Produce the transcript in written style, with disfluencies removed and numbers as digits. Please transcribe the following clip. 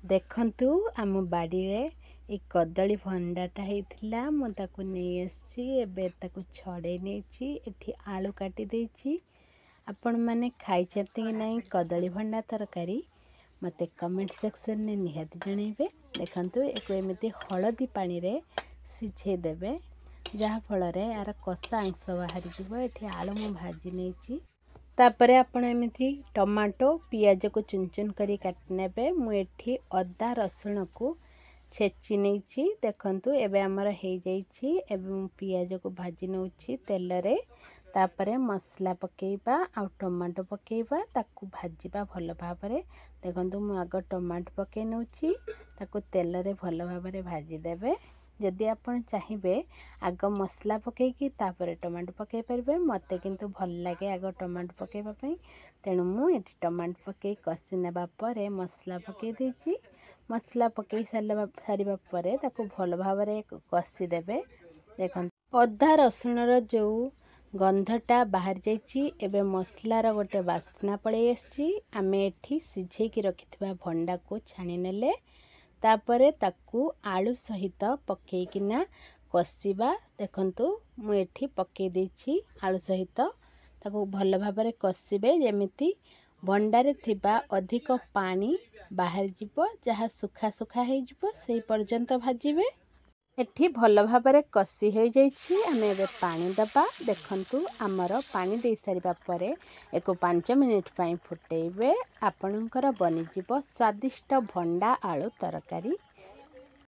देखंतु आम बाड़ी रे एक कदली भंडाटा होता मुझे नहीं आसी एबे ताकू छड़े नहीं एठी आलू काटी देछि। आपण माने खाइछंती कि नहीं कदली भंडा तरकारी मते कमेंट सेक्शन में निहाती जणेबे। देखंतु एको एमिति हळदी पानी रे सिझे देबे जहा फल रे यार कसा अंश बाहरी जिवो। एठी आलू मु भाजी नेछि तापरे आपण एमिति टमाटो पियाज को चुन चुन करी काट नेबे। मु एठी अदा रसुण को छेची नेछि। देखंतु एबे हमर हे जाईछि। एबे मु पियाज को भाजी नउछि तेल रे तापरे मसला पकेइबा आ टमाटो पकेइबा ताकू भाजीबा भल भाबरे। देखंतु मु आग टमाटो पके नउछि ताकू तेल रे भल भाबरे भाजी देबे। जदि आपण चाहिबे आग मसला पकेइकी तापरे टमाटो पकेइ परबे। मते किंतु भल लागे आग टमाटो पकेइबा पई तेणु मु एठी टमाटो पकेइ कसी नेबा परे मसला पकेइ देछि। मसला पकेइ सारिबा परे ताकू भल भाबरे कसी देबे। देखंतु अदा रसुण रो जो गंधटा बाहर जाइछि। एबे मसलार गोटे बास्ना पळै आछि। आमे एठी सिझेकी रखिथिबा भंडा को छाणी नेले तापरे ताकू आलू सहित पकेइकिना कसीबा। देखंतु मु एठी पकेइ देछि आलू सहित ताकू भल भाबरे कसीबे जेमिति भंडारे थिबा अधिक पानी बाहर जिवो जहा सुखा सुखा हे जिवो सेही पर्यंत भाजिबे। एठी भल भाबरे कसी हो जाइछि। आमे एबे पानी दबा। देखंतु आमर पानी दे सारिबा परे एको 5 मिनिट पई फुटेइबे। आपणकर बनि जिवो स्वादिष्ट भंडा आलू तरकारी।